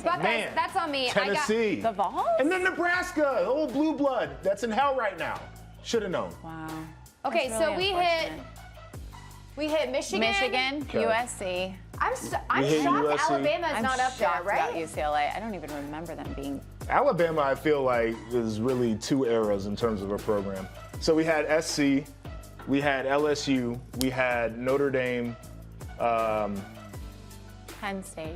your Buckeyes. Man, That's on me. Tennessee. The Vols? And then Nebraska, the old blue blood that's in hell right now. Should have known. Wow. Okay, That's so really we hit Michigan. Michigan, Okay. USC. I'm hit shocked USC. Alabama's I'm not up there, shocked right? about UCLA. I don't even remember them being. Alabama, I feel like, is really two eras in terms of a program. So we had SC, we had LSU, we had Notre Dame. Penn State.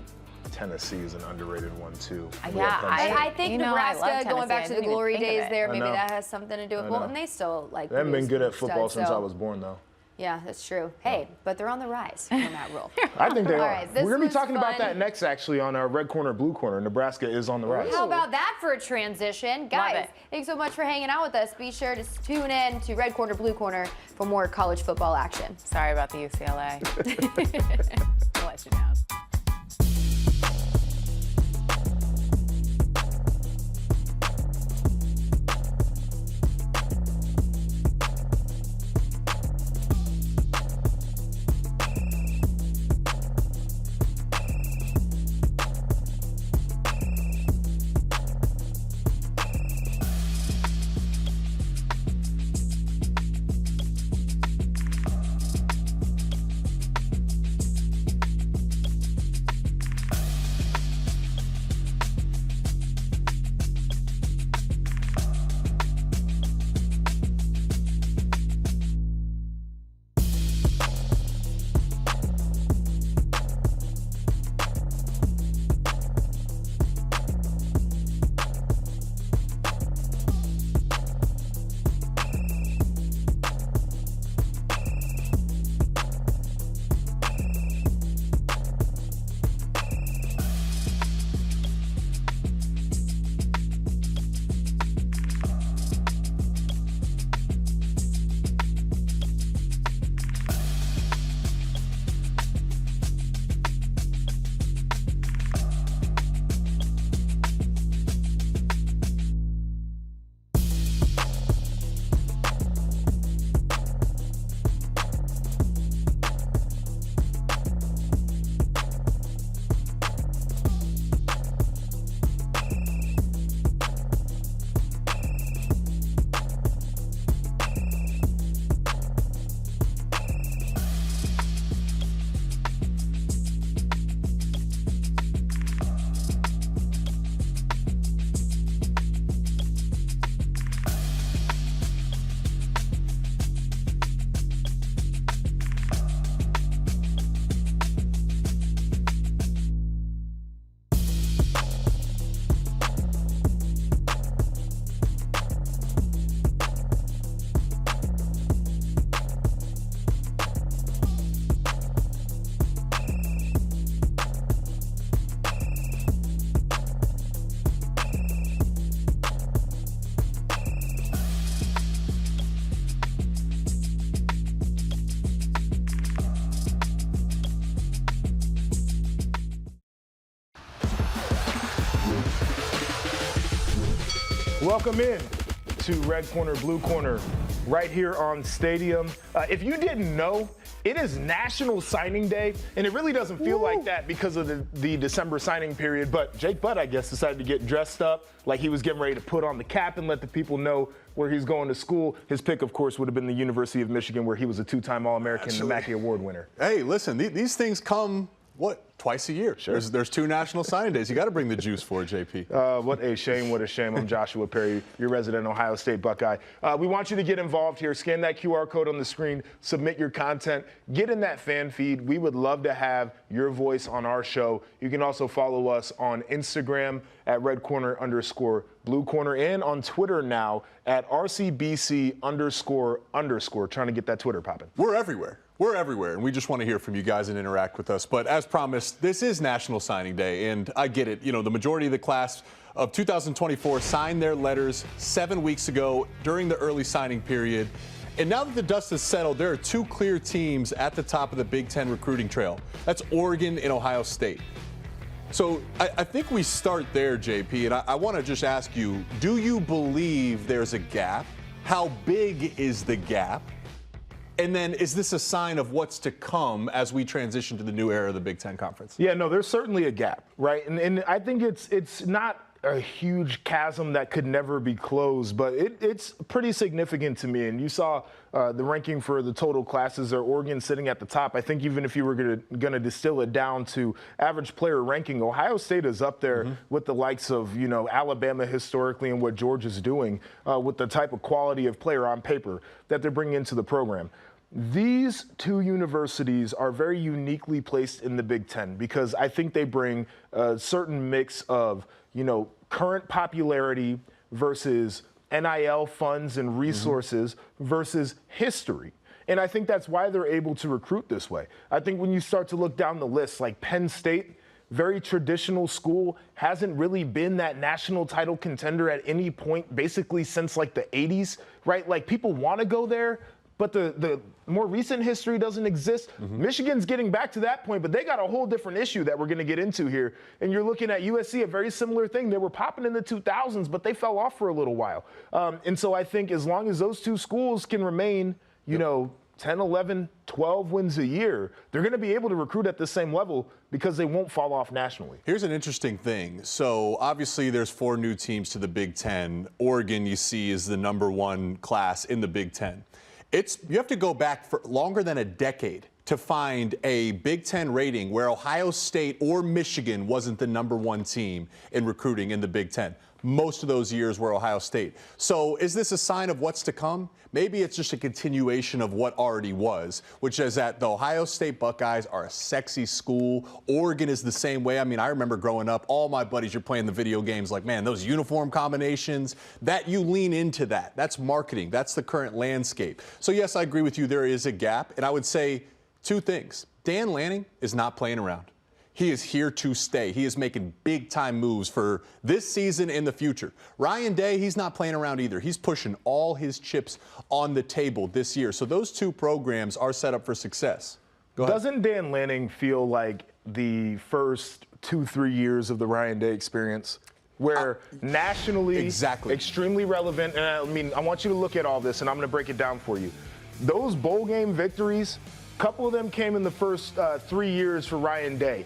Tennessee is an underrated one too. We Yeah, had Penn State. I think You know, I love Nebraska, going Tennessee. back I to the didn't even glory think of days it. there, I maybe know. that has something to do with it. Well, know. and they still like. They haven't been good at football studs, since so- I was born, though. Yeah, that's true. Hey, but they're on the rise on that rule. I think they All are. right, this We're going to be was talking about fun. that next, actually, on our Red Corner, Blue Corner. Nebraska is on the rise. How about that for a transition? Guys, it. thanks so much for hanging out with us. Be sure to tune in to Red Corner, Blue Corner for more college football action. Sorry about the UCLA. I'll let you know. Welcome in to Red Corner, Blue Corner, right here on Stadium. If you didn't know, it is National Signing Day, and it really doesn't feel like that because of the December signing period, but Jake Butt, I guess, decided to get dressed up like he was getting ready to put on the cap and let the people know where he's going to school. His pick, of course, would have been the University of Michigan, where he was a two-time All-American and the Mackey Award winner. Hey, listen, these things come, twice a year. Sure. There's two National Signing Days. You got to bring the juice for it, JP. What a shame, what a shame. I'm Joshua Perry, your resident Ohio State Buckeye. We want you to get involved here. Scan that QR code on the screen, submit your content, get in that fan feed. We would love to have your voice on our show. You can also follow us on Instagram at Red Corner _ Blue Corner and on Twitter now at RCBC __. Trying to get that Twitter popping. We're everywhere. We're everywhere, and we just want to hear from you guys and interact with us. But as promised, this is National Signing Day, and I get it. You know, the majority of the class of 2024 signed their letters 7 weeks ago during the early signing period. And now that the dust has settled, there are two clear teams at the top of the Big Ten recruiting trail. That's Oregon and Ohio State. So I think we start there, JP, and I want to just ask you, do you believe there's a gap? How big is the gap? And then is this a sign of what's to come as we transition to the new era of the Big Ten Conference? Yeah, no, there's certainly a gap, right? And I think it's not a huge chasm that could never be closed, but it's pretty significant to me. And you saw the ranking for the total classes there, Oregon sitting at the top. I think even if you were going to distill it down to average player ranking, Ohio State is up there with the likes of, Alabama historically and what Georgia's doing with the type of quality of player on paper that they're bringing into the program. These two universities are very uniquely placed in the Big Ten because I think they bring a certain mix of, current popularity versus NIL funds and resources versus history. And I think that's why they're able to recruit this way. I think when you start to look down the list, like Penn State, very traditional school, hasn't really been that national title contender at any point, basically since like the 80s, right? Like people want to go there, but the more recent history doesn't exist. Michigan's getting back to that point, but they got a whole different issue that we're going to get into here. And you're looking at USC, a very similar thing. They were popping in the 2000s, but they fell off for a little while. And so I think as long as those two schools can remain, 10, 11, 12 wins a year, they're going to be able to recruit at the same level because they won't fall off nationally. Here's an interesting thing. So obviously there's 4 new teams to the Big Ten. Oregon, you see, is the #1 class in the Big Ten. You have to go back for longer than a decade to find a Big Ten rating where Ohio State or Michigan wasn't the #1 team in recruiting in the Big Ten. Most of those years were Ohio State. So is this a sign of what's to come? Maybe it's just a continuation of what already was, which is that the Ohio State Buckeyes are a sexy school. Oregon is the same way. I mean, I remember growing up, all my buddies are playing the video games like, man, those uniform combinations, that you lean into that. That's marketing. That's the current landscape. So, yes, I agree with you. There is a gap. And I would say 2 things. Dan Lanning is not playing around. He is here to stay. He is making big-time moves for this season and the future. Ryan Day, he's not playing around either. He's pushing all his chips on the table this year. So those 2 programs are set up for success. Go ahead. Doesn't Dan Lanning feel like the first 2-3 years of the Ryan Day experience? Where nationally, extremely relevant, and I want you to look at all this, and I'm going to break it down for you. Those bowl game victories, a couple of them came in the first 3 years for Ryan Day.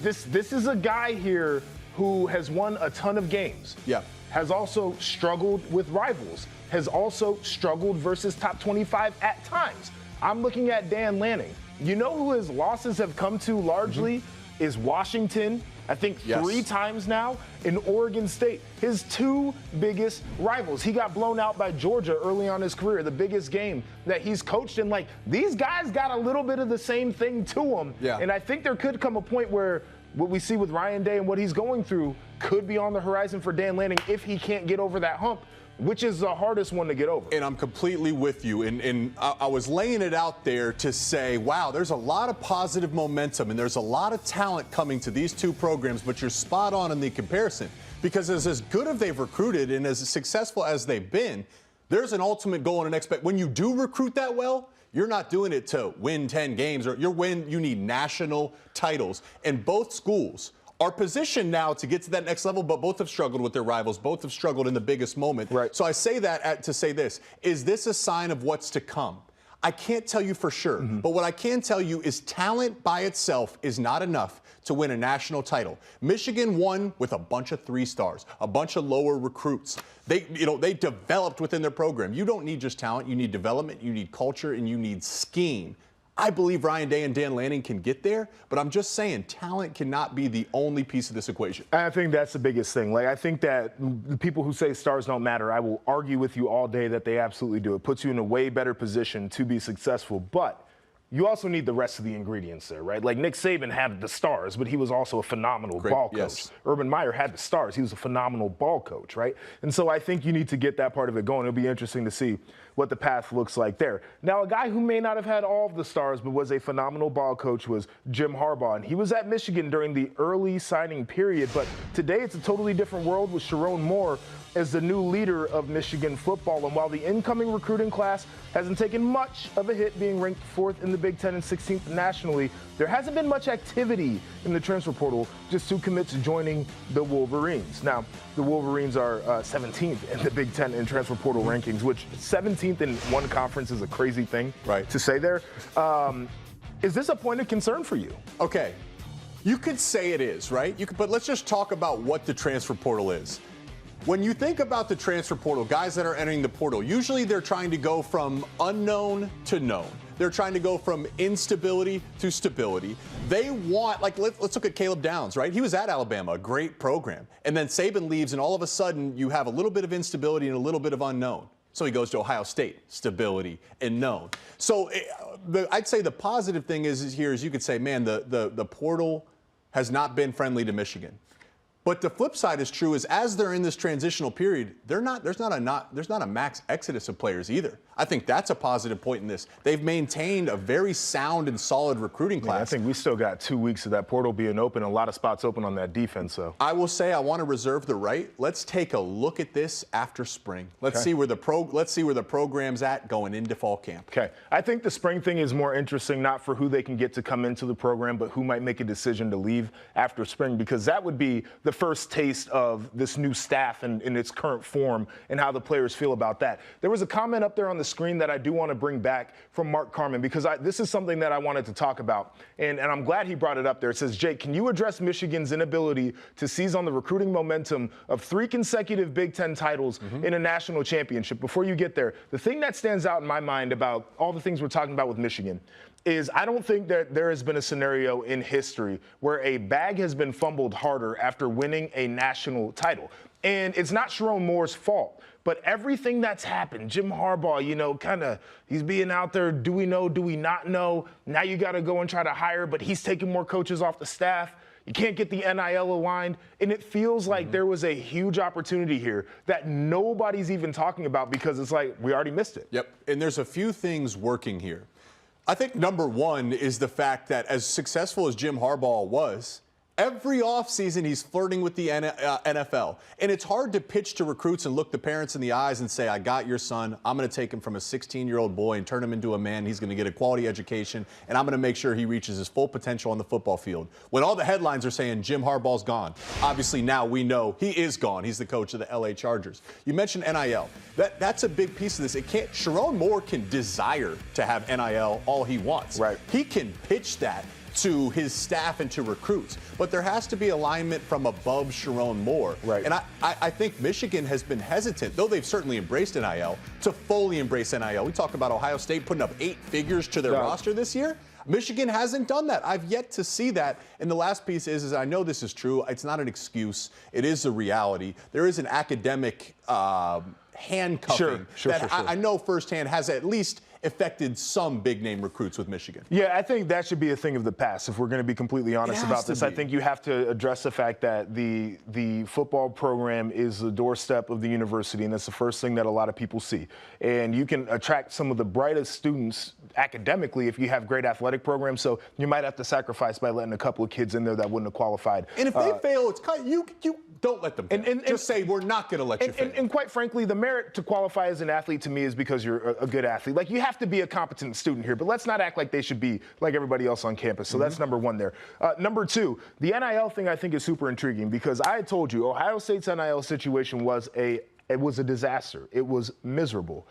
This is a guy here who has won a ton of games. Yeah. Has also struggled with rivals. Has also struggled versus top 25 at times. I'm looking at Dan Lanning. You know who his losses have come to largely is Washington. I think 3 times now, in Oregon State. His 2 biggest rivals. He got blown out by Georgia early on in his career, the biggest game that he's coached in. Like, these guys got a little bit of the same thing to them. Yeah. And I think there could come a point where what we see with Ryan Day and what he's going through could be on the horizon for Dan Lanning if he can't get over that hump, which is the hardest one to get over. And I'm completely with you. And I was laying it out there to say, wow, there's a lot of positive momentum and there's a lot of talent coming to these 2 programs, but you're spot on in the comparison. Because as good as they've recruited and as successful as they've been, there's an ultimate goal and an expect. When you do recruit that well, you're not doing it to win 10 games or you need national titles. And both schools are positioned now to get to that next level, but both have struggled with their rivals. Both have struggled in the biggest moment. Right. So I say that to say this. Is this a sign of what's to come? I can't tell you for sure, but what I can tell you is talent by itself is not enough to win a national title. Michigan won with a bunch of 3 stars, a bunch of lower recruits. They developed within their program. You don't need just talent. You need development, you need culture, and you need scheme. I believe Ryan Day and Dan Lanning can get there, but I'm just saying talent cannot be the only piece of this equation. I think that's the biggest thing. Like, I think that the people who say stars don't matter, I will argue with you all day that they absolutely do. It puts you in a way better position to be successful, but you also need the rest of the ingredients there, right? Like Nick Saban had the stars, but he was also a phenomenal ball coach. Yes. Urban Meyer had the stars. He was a phenomenal ball coach, right? And so I think you need to get that part of it going. It'll be interesting to see what the path looks like there. Now, a guy who may not have had all of the stars but was a phenomenal ball coach was Jim Harbaugh. And he was at Michigan during the early signing period, but today it's a totally different world with Sharon Moore. as the new leader of Michigan football. And while the incoming recruiting class hasn't taken much of a hit, being ranked 4th in the Big Ten and 16th nationally, there hasn't been much activity in the transfer portal. Just 2 commits joining the Wolverines. Now, the Wolverines are 17th in the Big Ten in transfer portal rankings, which 17th in one conference is a crazy thing to say there. Is this a point of concern for you? Okay. You could say it is, right? But let's just talk about what the transfer portal is. When you think about the transfer portal, guys that are entering the portal, usually they're trying to go from unknown to known. They're trying to go from instability to stability. They want, like, let's look at Caleb Downs, right? He was at Alabama, a great program. And then Saban leaves, and all of a sudden, you have a little bit of instability and a little bit of unknown. So he goes to Ohio State, stability and known. So I'd say the positive thing is you could say, man, the portal has not been friendly to Michigan. But the flip side is true, is as they're in this transitional period, there's not a max exodus of players either. I think that's a positive point in this. They've maintained a very sound and solid recruiting class. I think we still got 2 weeks of that portal being open, a lot of spots open on that defense. So I will say I want to reserve the right. Let's take a look at this after spring. Let's see where the program's at going into fall camp. Okay. I think the spring thing is more interesting, not for who they can get to come into the program, but who might make a decision to leave after spring, because that would be the first taste of this new staff in its current form and how the players feel about that. There was a comment up there on the screen that I do want to bring back from Mark Carman, because this is something that I wanted to talk about, and I'm glad he brought it up there. It says, Jake, can you address Michigan's inability to seize on the recruiting momentum of 3 consecutive Big Ten titles in a national championship? Before you get there, the thing that stands out in my mind about all the things we're talking about with Michigan is I don't think that there has been a scenario in history where a bag has been fumbled harder after winning a national title. And it's not Sharon Moore's fault, but everything that's happened, Jim Harbaugh, he's being out there, do we know, do we not know? Now you got to go and try to hire, but he's taking more coaches off the staff. You can't get the NIL aligned. And it feels like there was a huge opportunity here that nobody's even talking about, because it's like we already missed it. Yep, and there's a few things working here. I think number one is the fact that as successful as Jim Harbaugh was, every offseason he's flirting with the NFL. And it's hard to pitch to recruits and look the parents in the eyes and say, I got your son. I'm going to take him from a 16-year-old boy and turn him into a man. He's going to get a quality education, and I'm going to make sure he reaches his full potential on the football field. When all the headlines are saying Jim Harbaugh's gone, obviously now we know he is gone. He's the coach of the LA Chargers. You mentioned NIL. That's a big piece of this. Sharon Moore can desire to have NIL all he wants. Right. He can pitch that to his staff and to recruits. But there has to be alignment from above Sharon Moore. Right. And I think Michigan has been hesitant, though they've certainly embraced NIL, to fully embrace NIL. We talk about Ohio State putting up 8 figures to their roster this year. Michigan hasn't done that. I've yet to see that. And the last piece is I know this is true. It's not an excuse. It is a reality. There is an academic handcuffing that I know firsthand has at least affected some big-name recruits with Michigan. Yeah, I think that should be a thing of the past, if we're going to be completely honest about this. I think you have to address the fact that the football program is the doorstep of the university, and that's the first thing that a lot of people see. And you can attract some of the brightest students academically if you have great athletic programs, so you might have to sacrifice by letting a couple of kids in there that wouldn't have qualified. And if they fail, it's kind of, you don't let them fail. And just say, we're not going to let you fail. And quite frankly, the merit to qualify as an athlete to me is because you're a good athlete. Like, you have to be a competent student here, but let's not act like they should be like everybody else on campus. So that's number one there. Number two, the NIL thing I think is super intriguing, because I had told you Ohio State's NIL situation was a disaster. It was miserable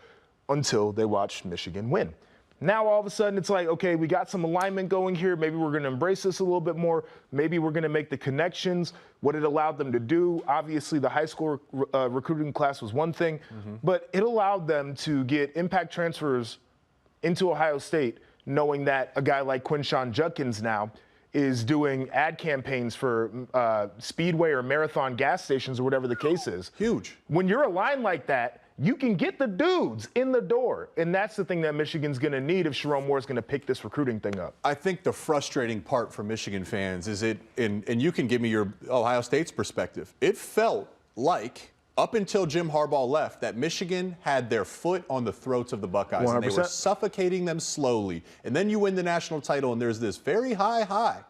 until they watched Michigan win. Now, all of a sudden, it's like, okay, we got some alignment going here. Maybe we're going to embrace this a little bit more. Maybe we're going to make the connections, what it allowed them to do. Obviously, the high school recruiting class was one thing, but it allowed them to get impact transfers into Ohio State, knowing that a guy like Quinshon Judkins now is doing ad campaigns for Speedway or Marathon gas stations or whatever the case is. Huge. When you're aligned like that, you can get the dudes in the door. And that's the thing that Michigan's going to need if Sharon Moore is going to pick this recruiting thing up. I think the frustrating part for Michigan fans is and you can give me your Ohio State's perspective. It felt like, up until Jim Harbaugh left, that Michigan had their foot on the throats of the Buckeyes. 100%. And they were suffocating them slowly. And then you win the national title, and there's this very high.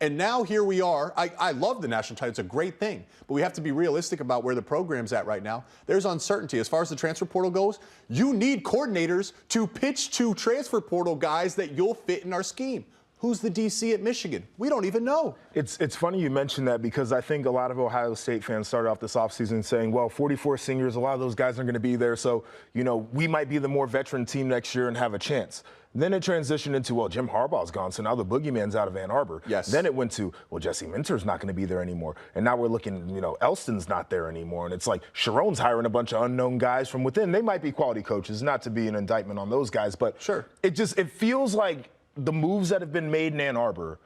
And now here we are. I love the national title. It's a great thing. But we have to be realistic about where the program's at right now. There's uncertainty. As far as the transfer portal goes, you need coordinators to pitch to transfer portal guys that you'll fit in our scheme. Who's the DC at Michigan? We don't even know. It's funny you mentioned that because I think a lot of Ohio State fans started off this offseason saying, well, 44 seniors, a lot of those guys are going to be there. So, we might be the more veteran team next year and have a chance. Then it transitioned into, well, Jim Harbaugh's gone, so now the boogeyman's out of Ann Arbor. Yes. Then it went to, well, Jesse Minter's not going to be there anymore. And now we're looking, Elston's not there anymore. And it's like Sharon's hiring a bunch of unknown guys from within. They might be quality coaches, not to be an indictment on those guys. But sure, it feels like the moves that have been made in Ann Arbor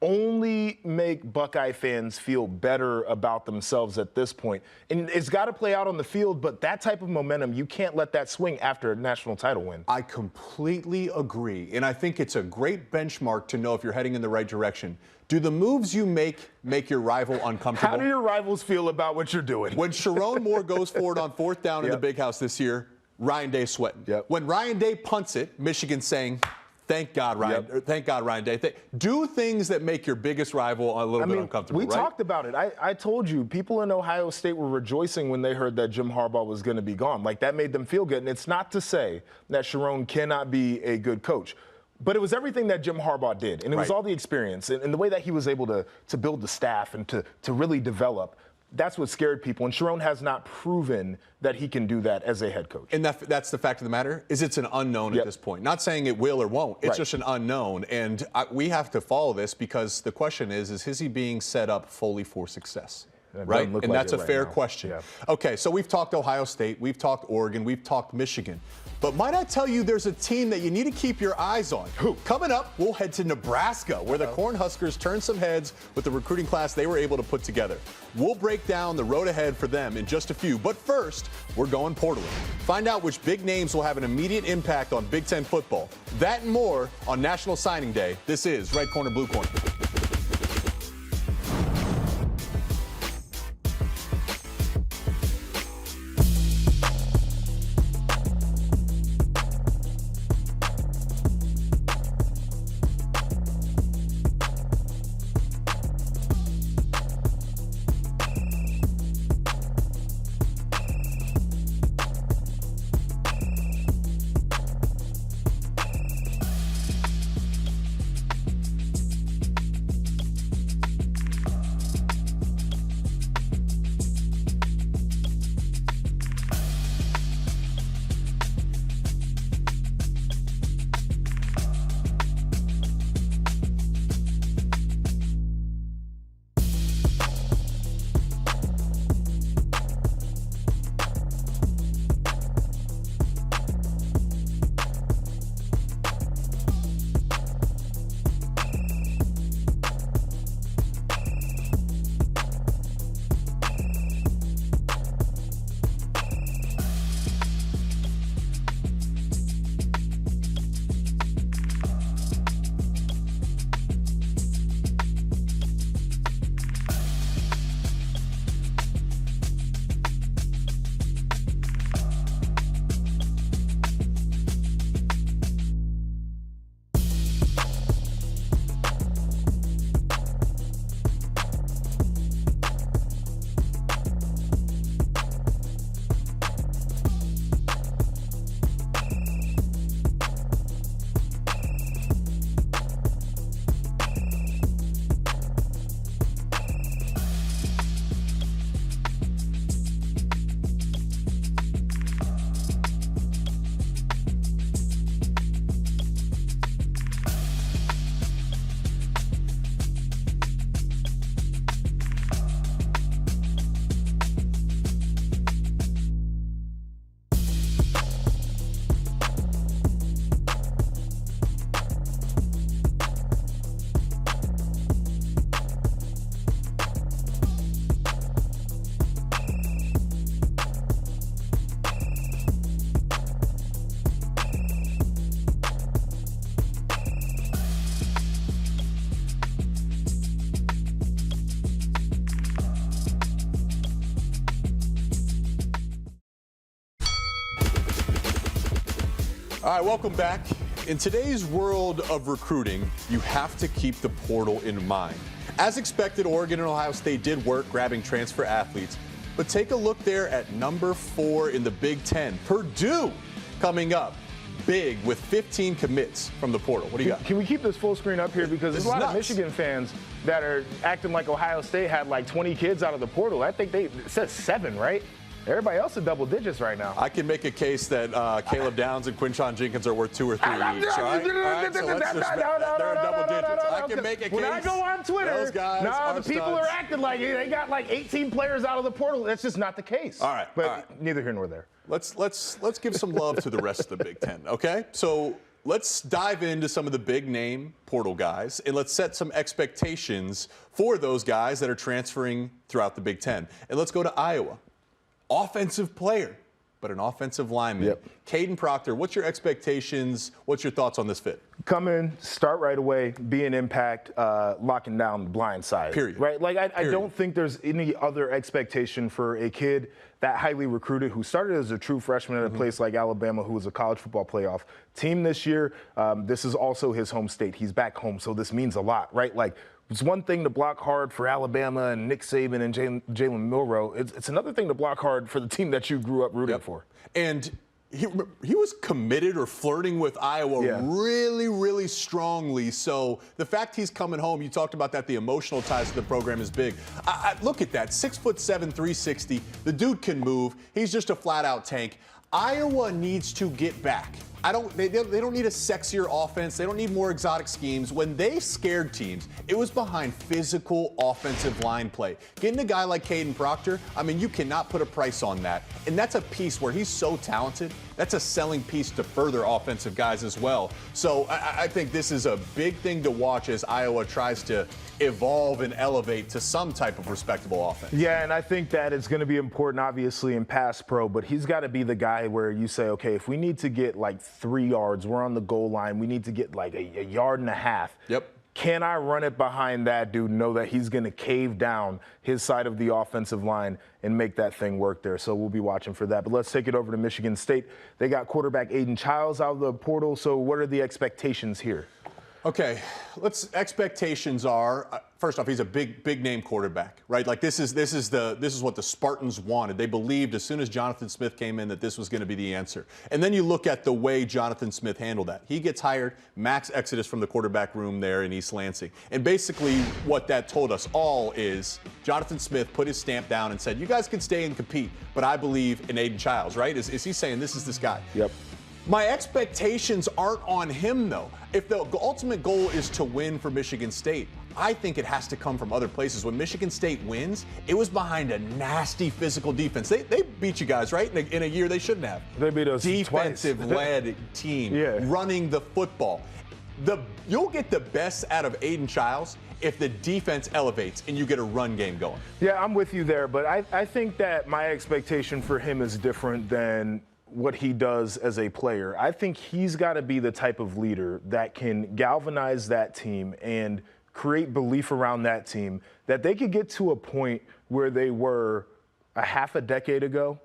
only make Buckeye fans feel better about themselves at this point. And it's got to play out on the field, but that type of momentum, you can't let that swing after a national title win. I completely agree. And I think it's a great benchmark to know if you're heading in the right direction. Do the moves you make your rival uncomfortable? How do your rivals feel about what you're doing? When Sharon Moore goes for it on 4th down in the Big House this year, Ryan Day sweating. Yep. When Ryan Day punts it, Michigan's saying, thank God, Ryan. Yep. Thank God, Ryan Day. Do things that make your biggest rival a little bit uncomfortable. We right? talked about it. I told you, people in Ohio State were rejoicing when they heard that Jim Harbaugh was going to be gone. Like, that made them feel good. And it's not to say that Sharon cannot be a good coach. But it was everything that Jim Harbaugh did. And it was all the experience and the way that he was able to build the staff and to really develop. That's what scared people. And Sharon has not proven that he can do that as a head coach. And that's the fact of the matter, is it's an unknown at this point. Not saying it will or won't. It's just an unknown. And we have to follow this because the question is he being set up fully for success? Right? And that's a fair question. Yeah. Okay, so we've talked Ohio State, we've talked Oregon, we've talked Michigan. But might I tell you there's a team that you need to keep your eyes on? Who? Coming up, we'll head to Nebraska, where the Cornhuskers turned some heads with the recruiting class they were able to put together. We'll break down the road ahead for them in just a few. But first, we're going portaling. Find out which big names will have an immediate impact on Big Ten football. That and more on National Signing Day. This is Red Corner, Blue Corner. All right, welcome back. In today's world of recruiting, you have to keep the portal in mind. As expected, Oregon and Ohio State did work grabbing transfer athletes. But take a look there at number 4 in the Big Ten. Purdue coming up big with 15 commits from the portal. What do you got? Can we keep this full screen up here? Because there's a lot of Michigan fans that are acting like Ohio State had like 20 kids out of the portal. I think it says 7, right? Everybody else is double digits right now. I can make a case that Caleb Downs and Quinshon Jenkins are worth 2 or 3 each. All right? So let's just, they're double digits. I can make a case. When I go on Twitter, those guys the people studs. are acting like they got like 18 players out of the portal. That's just not the case. All right. But neither here nor there. Let's give some love to the rest of the Big Ten, okay? So let's dive into some of the big name portal guys, and let's set some expectations for those guys that are transferring throughout the Big Ten. And let's go to Iowa. Offensive player, but an offensive lineman. Yep. Caden Proctor, what's your expectations? What's your thoughts on this fit? Come in, start right away, be an impact, locking down the blind side. Period. Right? Like, I don't think there's any other expectation for a kid that highly recruited who started as a true freshman at a place like Alabama, who was a college football playoff team this year. This is also his home state. He's back home, so this means a lot, right? Like, it's one thing to block hard for Alabama and Nick Saban and Jalen Milroe. It's another thing to block hard for the team that you grew up rooting for. And he was committed or flirting with Iowa really, really strongly. So the fact he's coming home, you talked about that, the emotional ties to the program is big. I look at that, 6'7", 360. The dude can move. He's just a flat-out tank. Iowa needs to get back. They don't need a sexier offense. They don't need more exotic schemes. When they scared teams, it was behind physical offensive line play. Getting a guy like Caden Proctor, I mean, you cannot put a price on that. And that's a piece where he's so talented. That's a selling piece to further offensive guys as well. So I think this is a big thing to watch as Iowa tries to evolve and elevate to some type of respectable offense. Yeah, and I think that it's going to be important, obviously, in pass pro, but he's got to be the guy where you say, okay, if we need to get like 3 yards, we're on the goal line, we need to get like a yard and a half. Yep. Can I run it behind that dude, know that he's going to cave down his side of the offensive line and make that thing work there? So we'll be watching for that. But let's take it over to Michigan State. They got quarterback Aiden Childs out of the portal. So what are the expectations here? Okay, expectations are, first off, he's a big name quarterback, right? Like this is what the Spartans wanted. They believed as soon as Jonathan Smith came in that this was going to be the answer. And then you look at the way Jonathan Smith handled that. He gets hired, max exodus from the quarterback room there in East Lansing. And basically what that told us all is Jonathan Smith put his stamp down and said, you guys can stay and compete, but I believe in Aiden Childs, right? Is he saying this is this guy? Yep. My expectations aren't on him, though. If the ultimate goal is to win for Michigan State, I think it has to come from other places. When Michigan State wins, it was behind a nasty physical defense. They beat you guys, right? In a year they shouldn't have. They beat us Defensive-led team running the football. You'll get the best out of Aiden Childs if the defense elevates and you get a run game going. Yeah, I'm with you there, but I think that my expectation for him is different than what he does as a player. I think he's got to be the type of leader that can galvanize that team and create belief around that team that they could get to a point where they were a decade ago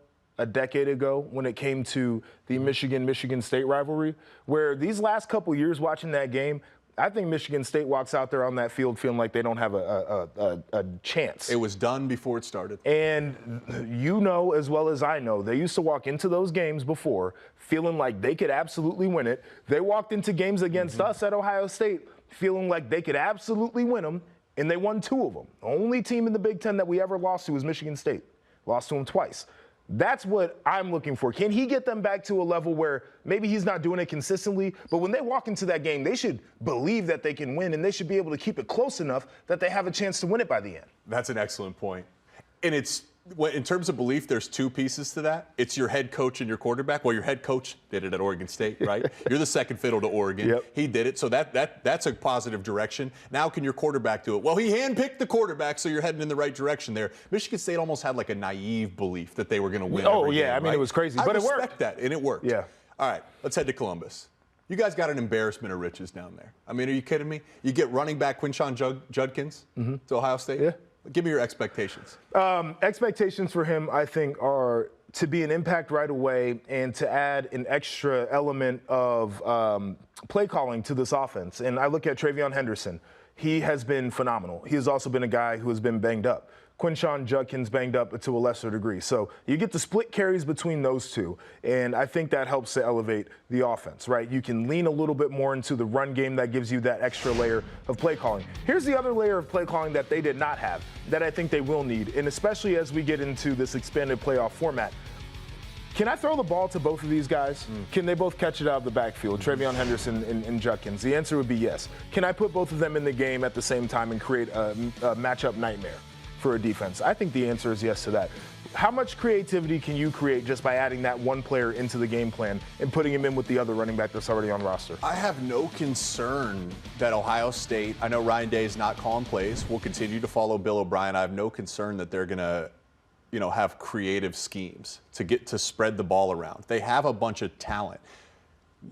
when it came to the Michigan State rivalry, where these last couple years watching that game, I think Michigan State walks out there on that field feeling like they don't have a chance. It was done before it started. And you know as well as I know, they used to walk into those games before feeling like they could absolutely win it. They walked into games against us at Ohio State feeling like they could absolutely win them, and they won 2 of them. The only team in the Big Ten that we ever lost to was Michigan State. Lost to them twice. That's what I'm looking for. Can he get them back to a level where maybe he's not doing it consistently, but when they walk into that game, they should believe that they can win, and they should be able to keep it close enough that they have a chance to win it by the end. That's an excellent point. And in terms of belief, there's 2 pieces to that. It's your head coach and your quarterback. Well, your head coach did it at Oregon State, right? You're the second fiddle to Oregon. Yep. He did it, so that's a positive direction. Now can your quarterback do it? Well, he handpicked the quarterback, so you're heading in the right direction there. Michigan State almost had like a naive belief that they were going to win. Oh, every yeah, game, I mean, right? it was crazy, but it worked. I respect that, and it worked. Yeah. All right, let's head to Columbus. You guys got an embarrassment of riches down there. I mean, are you kidding me? You get running back Quinshon Judkins to Ohio State? Yeah. Give me your expectations. Expectations for him, I think, are to be an impact right away and to add an extra element of play calling to this offense. And I look at Travion Henderson. he has been phenomenal. He has also been a guy who has been banged up. Quinshon Judkins banged up to a lesser degree. So you get the split carries between those two, and I think that helps to elevate the offense, right? You can lean a little bit more into the run game that gives you that extra layer of play calling. Here's the other layer of play calling that they did not have that I think they will need, and especially as we get into this expanded playoff format. Can I throw the ball to both of these guys? Can they both catch it out of the backfield, Travion Henderson and Judkins? The answer would be yes. Can I put both of them in the game at the same time and create a matchup nightmare for a defense? I think the answer is yes to that. How much creativity can you create just by adding that one player into the game plan and putting him in with the other running back that's already on roster? I have no concern that Ohio State, I know Ryan Day is not calling plays. We'll continue to follow Bill O'Brien. I have no concern that they're going to have creative schemes to get to spread the ball around. They have a bunch of talent.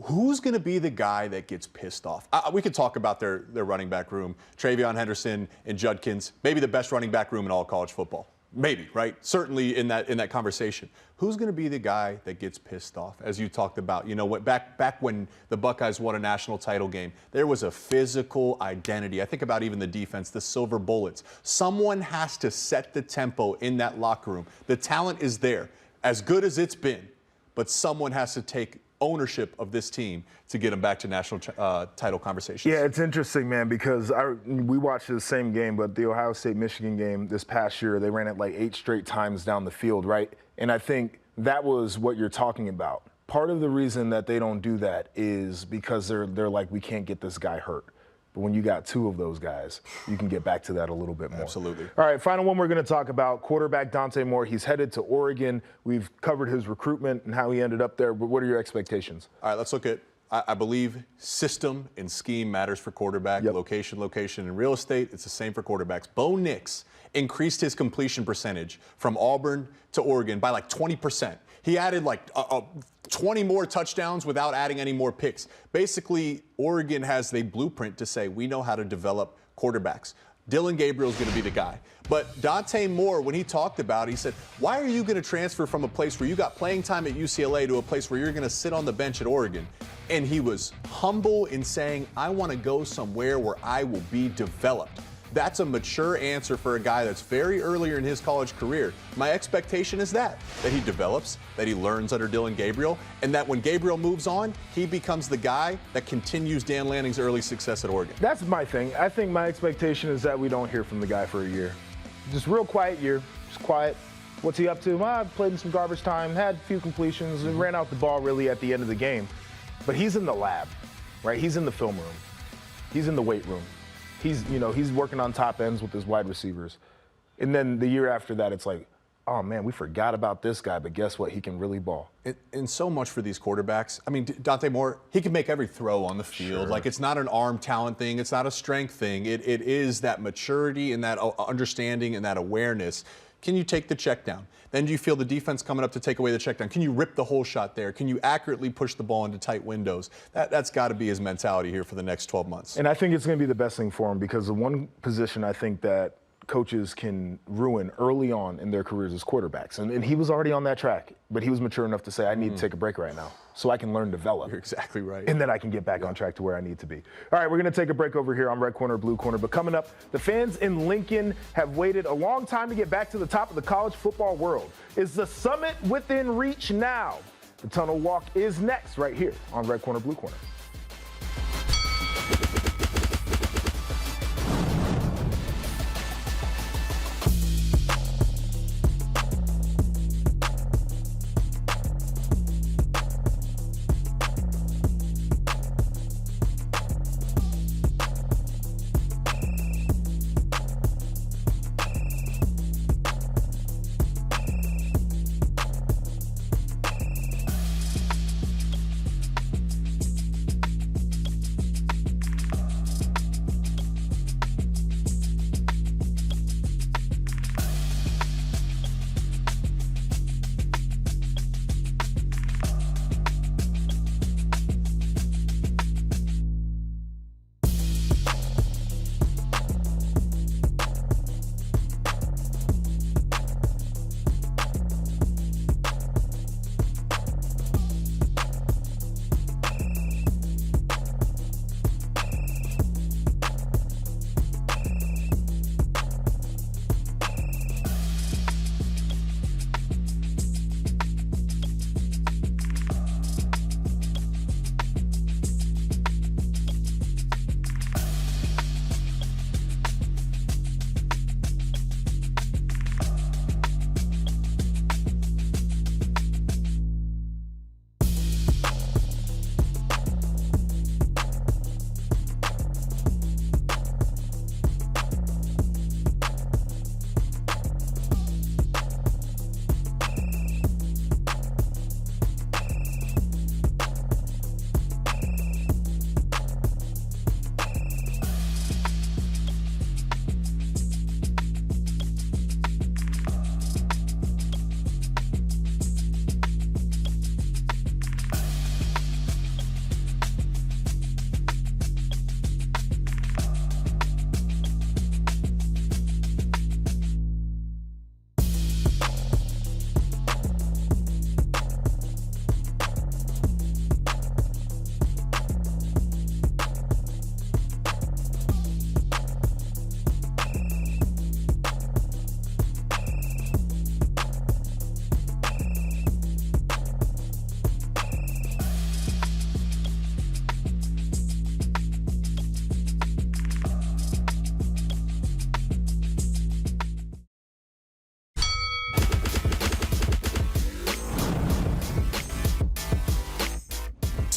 Who's going to be the guy that gets pissed off? We could talk about their running back room. Travion Henderson and Judkins, maybe the best running back room in all college football. Maybe, right? Certainly in that conversation. Who's going to be the guy that gets pissed off? As you talked about, back when the Buckeyes won a national title game, there was a physical identity. I think about even the defense, the silver bullets. Someone has to set the tempo in that locker room. The talent is there, as good as it's been, but someone has to take ownership of this team to get them back to national title conversations. Yeah, it's interesting, man, because we watched the same game, but the Ohio State-Michigan game this past year, they ran it like 8 straight times down the field, right? And I think that was what you're talking about. Part of the reason that they don't do that is because they're like, we can't get this guy hurt. But when you got 2 of those guys, you can get back to that a little bit more. Absolutely. All right, final one we're going to talk about, quarterback Dante Moore. He's headed to Oregon. We've covered his recruitment and how he ended up there, but what are your expectations? All right, let's look at, I believe system and scheme matters for quarterback. Yep. Location, and real estate, it's the same for quarterbacks. Bo Nix increased his completion percentage from Auburn to Oregon by like 20%. He added like 20 more touchdowns without adding any more picks. Basically, Oregon has the blueprint to say, we know how to develop quarterbacks. Dylan Gabriel's going to be the guy. But Dante Moore, when he talked about it, he said, why are you going to transfer from a place where you got playing time at UCLA to a place where you're going to sit on the bench at Oregon? And he was humble in saying, I want to go somewhere where I will be developed. That's a mature answer for a guy that's very earlier in his college career. My expectation is that he develops, that he learns under Dylan Gabriel, and that when Gabriel moves on, he becomes the guy that continues Dan Lanning's early success at Oregon. That's my thing. I think my expectation is that we don't hear from the guy for a year. Just real quiet year, just quiet. What's he up to? Well, I played in some garbage time, had a few completions, and ran out the ball really at the end of the game. But he's in the lab, right? He's in the film room. He's in the weight room. He's working on top ends with his wide receivers. And then the year after that, it's like, oh, man, we forgot about this guy, but guess what? He can really ball. And so much for these quarterbacks. I mean, Dante Moore, he can make every throw on the field. Sure. Like, it's not an arm talent thing. It's not a strength thing. It is that maturity and that understanding and that awareness. Can you take the check down? Then do you feel the defense coming up to take away the check down? Can you rip the whole shot there? Can you accurately push the ball into tight windows? That's got to be his mentality here for the next 12 months. And I think it's going to be the best thing for him because the one position I think that coaches can ruin early on in their careers is quarterbacks. And he was already on that track, but he was mature enough to say, I need to take a break right now so I can learn to develop. You're exactly right. And then I can get back on track to where I need to be. All right, we're going to take a break over here on Red Corner, Blue Corner. But coming up, the fans in Lincoln have waited a long time to get back to the top of the college football world. Is the summit within reach now? The Tunnel Walk is next right here on Red Corner, Blue Corner.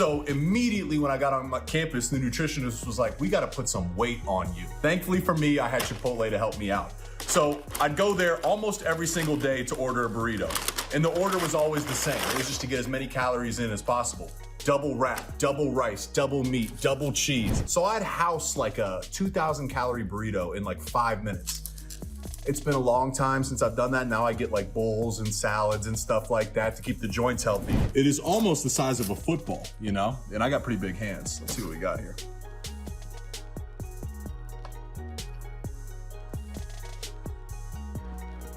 So immediately when I got on my campus, the nutritionist was like, we got to put some weight on you. Thankfully for me, I had Chipotle to help me out. So I'd go there almost every single day to order a burrito. And the order was always the same. It was just to get as many calories in as possible. Double wrap, double rice, double meat, double cheese. So I'd house like a 2,000 calorie burrito in like 5 minutes. It's been a long time since I've done that. Now I get like bowls and salads and stuff like that to keep the joints healthy. It is almost the size of a football, you know? And I got pretty big hands. Let's see what we got here.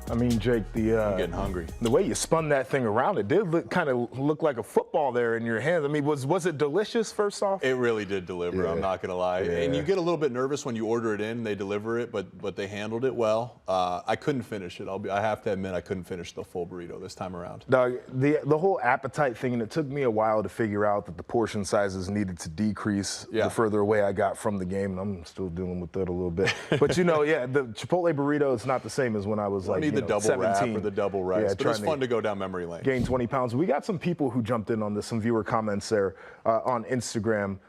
I mean, Jake, I'm getting hungry. The way you spun that thing around, it did kind of look like a football there in your hands. I mean, was it delicious, first off? It really did deliver, I'm not gonna lie. And you get a little bit nervous when you order it in, they deliver it, but they handled it well. I couldn't finish it. I have to admit, I couldn't finish the full burrito this time around. Doug, the whole appetite thing, and it took me a while to figure out that the portion sizes needed to decrease the further away I got from the game, and I'm still dealing with that a little bit. But you know, yeah, the Chipotle burrito is not the same as when I was like, the double 17. wrap or the double rice, Yeah, but it's fun to go down memory lane. Gain 20 pounds. We got some people who jumped in on this, some viewer comments there on Instagram.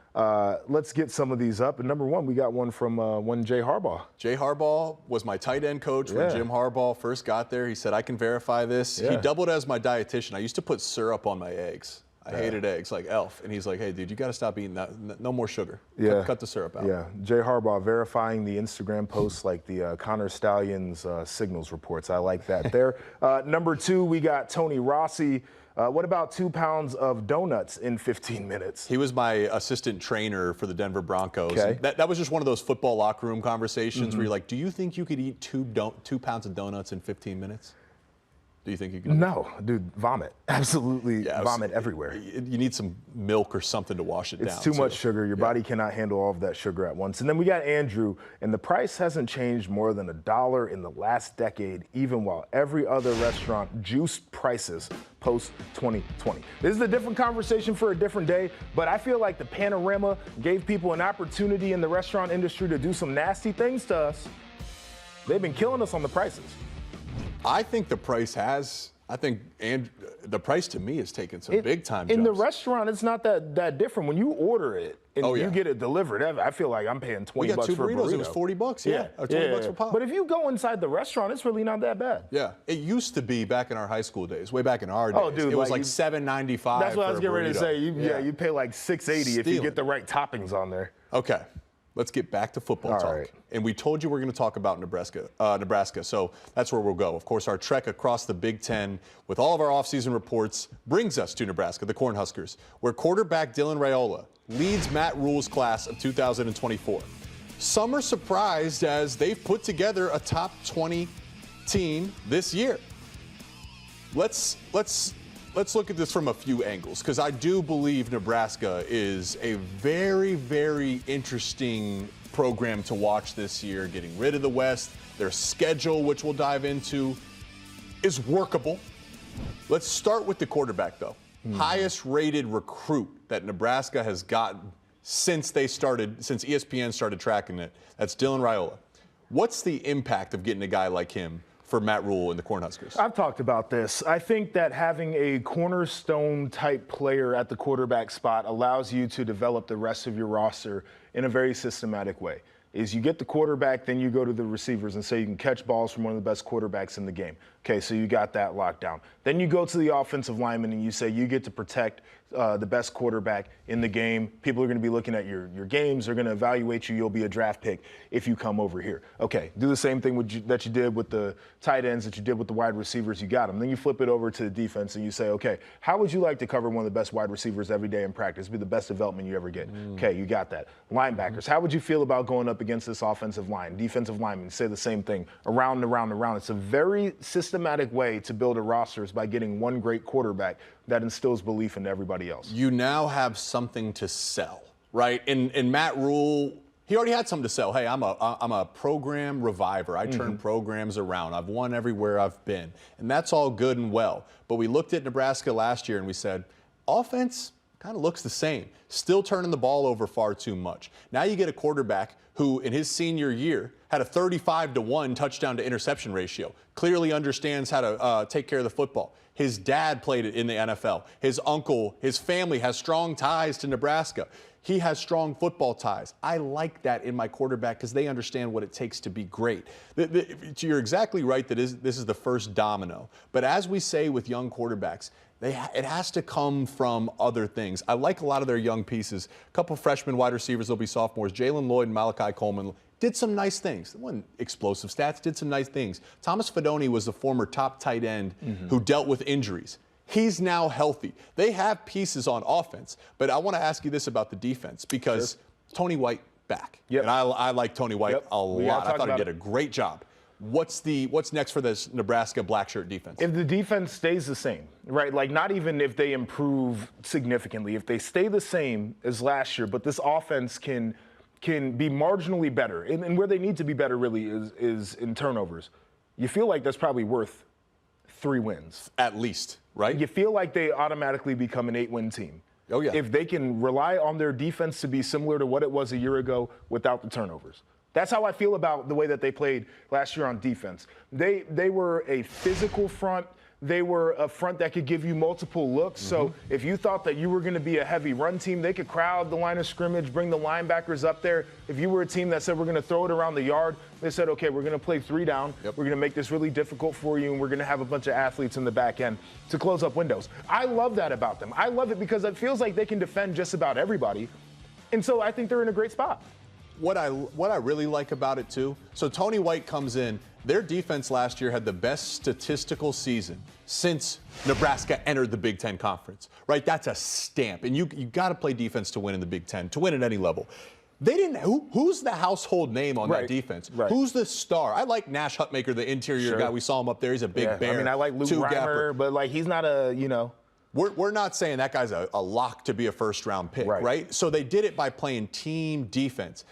Let's get some of these up. And number one, we got one from one Jay Harbaugh. Jay Harbaugh was my tight end coach when Jim Harbaugh first got there. He said, I can verify this. He doubled as my dietitian. I used to put syrup on my eggs. I hated eggs like Elf. And he's like, hey, dude, you got to stop eating that. No more sugar. Cut the syrup out. Yeah, Jay Harbaugh verifying the Instagram posts like the Connor Stallions signals reports. I like that there. Number two, we got Tony Rossi. What about 2 pounds of donuts in 15 minutes? He was my assistant trainer for the Denver Broncos. Okay. That was just one of those football locker room conversations where you're like, do you think you could eat 2 pounds of donuts in 15 minutes? Do you think you can? No, dude, vomit. Absolutely vomit everywhere. You need some milk or something to wash it down. It's too much sugar. Your body cannot handle all of that sugar at once. And then we got Andrew, and the price hasn't changed more than $1 in the last decade, even while every other restaurant juiced prices post-2020. This is a different conversation for a different day, but I feel like the panorama gave people an opportunity in the restaurant industry to do some nasty things to us. They've been killing us on the prices. I think the price has. I think the price to me has taken some big time jumps. In the restaurant, it's not that different. When you order it and you get it delivered, I feel like I'm paying $20 we got 2 for a burrito. It was $40, or $20 for pop. But if you go inside the restaurant, it's really not that bad. Yeah, it used to be back in our high school days, way back in our days. Oh, dude, it was like $7.95. That's what I was getting ready to say. You pay like $6.80 if you get the right toppings on there. Okay. Let's get back to football talk. Right. And we told you we're going to talk about Nebraska, so that's where we'll go. Of course, our trek across the Big Ten with all of our offseason reports brings us to Nebraska, the Cornhuskers, where quarterback Dylan Raiola leads Matt Rhule's class of 2024. Some are surprised as they've put together a top 20 team this year. Let's look at this from a few angles, because I do believe Nebraska is a very, very interesting program to watch this year. Getting rid of the West, their schedule, which we'll dive into, is workable. Let's start with the quarterback, though. Highest rated recruit that Nebraska has gotten since ESPN started tracking it. That's Dylan Raiola. What's the impact of getting a guy like him for Matt Rhule and the Cornhuskers? I've talked about this. I think that having a cornerstone type player at the quarterback spot allows you to develop the rest of your roster in a very systematic way. Is you get the quarterback, then you go to the receivers and say you can catch balls from one of the best quarterbacks in the game. Okay, so you got that locked down. Then you go to the offensive lineman and you say you get to protect the best quarterback in the game. People are going to be looking at your games. They're going to evaluate you. You'll be a draft pick if you come over here. Okay, do the same thing that you did with the tight ends, that you did with the wide receivers. You got them. Then you flip it over to the defense and you say, okay, how would you like to cover one of the best wide receivers every day in practice? Be the best development you ever get. Okay, you got that. Linebackers, how would you feel about going up against this offensive line? Defensive linemen, say the same thing. Around and around and around. It's a very systematic way to build a roster is by getting one great quarterback that instills belief in everybody else. You now have something to sell, right? And Matt Rhule, he already had something to sell. Hey, I'm a program reviver. I turn programs around. I've won everywhere I've been. And that's all good and well. But we looked at Nebraska last year and we said, offense, kind of looks the same. Still turning the ball over far too much. Now you get a quarterback who, in his senior year, had a 35-1 touchdown to interception ratio. Clearly understands how to take care of the football. His dad played it in the NFL. His uncle, his family has strong ties to Nebraska. He has strong football ties. I like that in my quarterback because they understand what it takes to be great. You're exactly right that this is the first domino. But as we say with young quarterbacks, it has to come from other things. I like a lot of their young pieces. A couple freshman wide receivers, they'll be sophomores. Jalen Lloyd and Malachi Coleman did some nice things. They weren't explosive stats, did some nice things. Thomas Fidone was the former top tight end who dealt with injuries. He's now healthy. They have pieces on offense, but I want to ask you this about the defense because Tony White back. And I like Tony White a lot. I thought he did a great job. What's next for this Nebraska black shirt defense? If the defense stays the same, right? Like not even if they improve significantly, if they stay the same as last year, but this offense can be marginally better. And where they need to be better really is in turnovers. You feel like that's probably worth 3 wins. At least, right? You feel like they automatically become an 8-win team. Oh, yeah. If they can rely on their defense to be similar to what it was a year ago without the turnovers. That's how I feel about the way that they played last year on defense. They were a physical front. They were a front that could give you multiple looks. So if you thought that you were going to be a heavy run team, they could crowd the line of scrimmage, bring the linebackers up there. If you were a team that said we're going to throw it around the yard, they said, okay, we're going to play 3 down. We're going to make this really difficult for you, and we're going to have a bunch of athletes in the back end to close up windows. I love that about them. I love it because it feels like they can defend just about everybody. And so I think they're in a great spot. What I really like about it, too, so Tony White comes in. Their defense last year had the best statistical season since Nebraska entered the Big Ten Conference, right? That's a stamp. And you got to play defense to win in the Big Ten, to win at any level. They didn't. Who's the household name on that defense? Who's the star? I like Nash Hutmaker, the interior guy. We saw him up there. He's a big bear. I mean, I like Luke Reimer, but like he's not a, you know. We're not saying that guy's a lock to be a first-round pick, right? So they did it by playing team defense.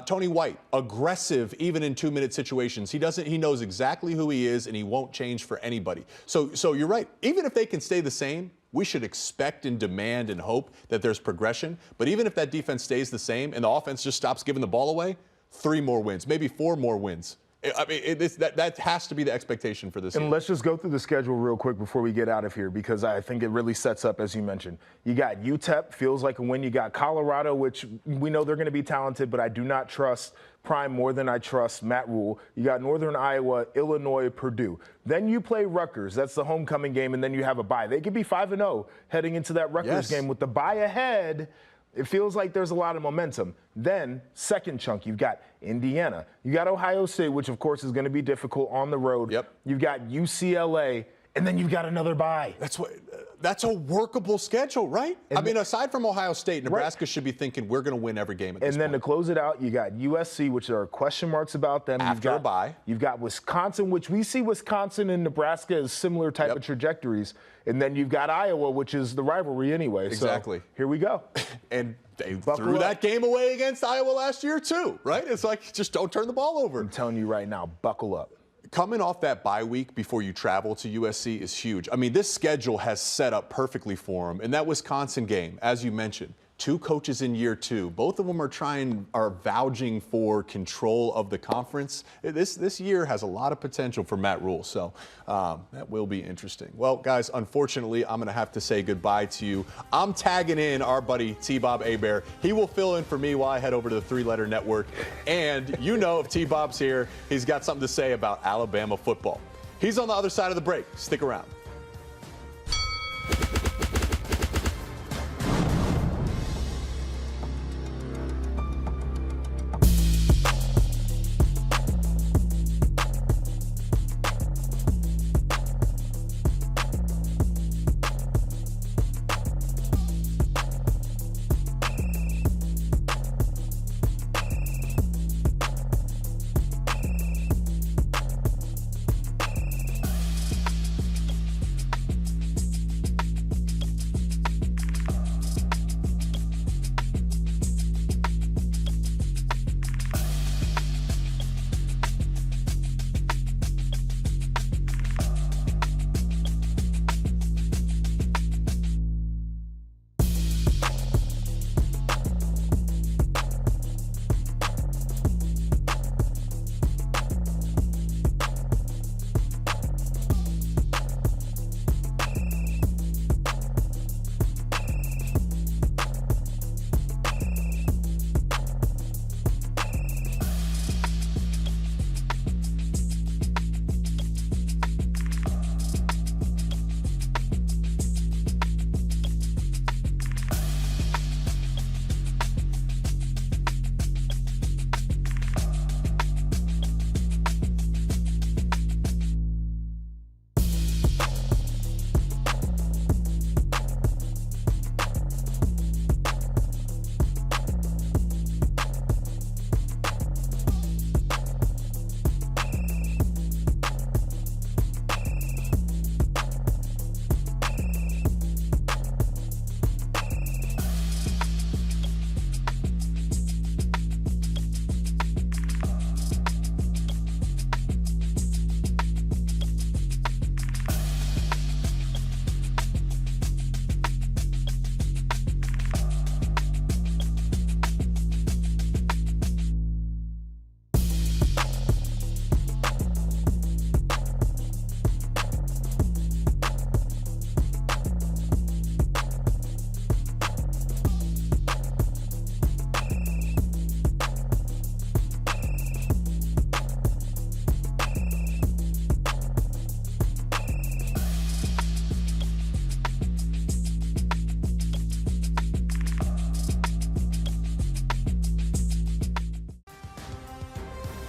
Tony White, aggressive even in 2-minute situations. He knows exactly who he is, and he won't change for anybody. So you're right. Even if they can stay the same, we should expect and demand and hope that there's progression. But even if that defense stays the same and the offense just stops giving the ball away, 3 more wins, maybe 4 more wins. I mean, that has to be the expectation for this year. And let's just go through the schedule real quick before we get out of here, because I think it really sets up, as you mentioned. You got UTEP, feels like a win. You got Colorado, which we know they're going to be talented, but I do not trust Prime more than I trust Matt Rule. You got Northern Iowa, Illinois, Purdue. Then you play Rutgers. That's the homecoming game, and then you have a bye. They could be 5-0 heading into that Rutgers game with the bye ahead. It feels like there's a lot of momentum. Then, second chunk, you've got Indiana. You got Ohio State, which, of course, is going to be difficult on the road. You've got UCLA, and then you've got another bye. That's a workable schedule, right? I mean, aside from Ohio State, Nebraska should be thinking we're going to win every game at this point. And then to close it out, you got USC, which there are question marks about them. After a bye. You've got Wisconsin, which we see Wisconsin and Nebraska as similar type of trajectories. And then you've got Iowa, which is the rivalry anyway. Exactly. So here we go. And they threw that game away against Iowa last year, too, right? It's like, just don't turn the ball over. I'm telling you right now, buckle up. Coming off that bye week before you travel to USC is huge. I mean, this schedule has set up perfectly for them. And that Wisconsin game, as you mentioned, 2 coaches in year 2. Both of them are vouching for control of the conference. This year has a lot of potential for Matt Rule, so that will be interesting. Well, guys, unfortunately, I'm going to have to say goodbye to you. I'm tagging in our buddy T-Bob Hebert. He will fill in for me while I head over to the 3-Letter Network. And you know, if T-Bob's here, he's got something to say about Alabama football. He's on the other side of the break. Stick around.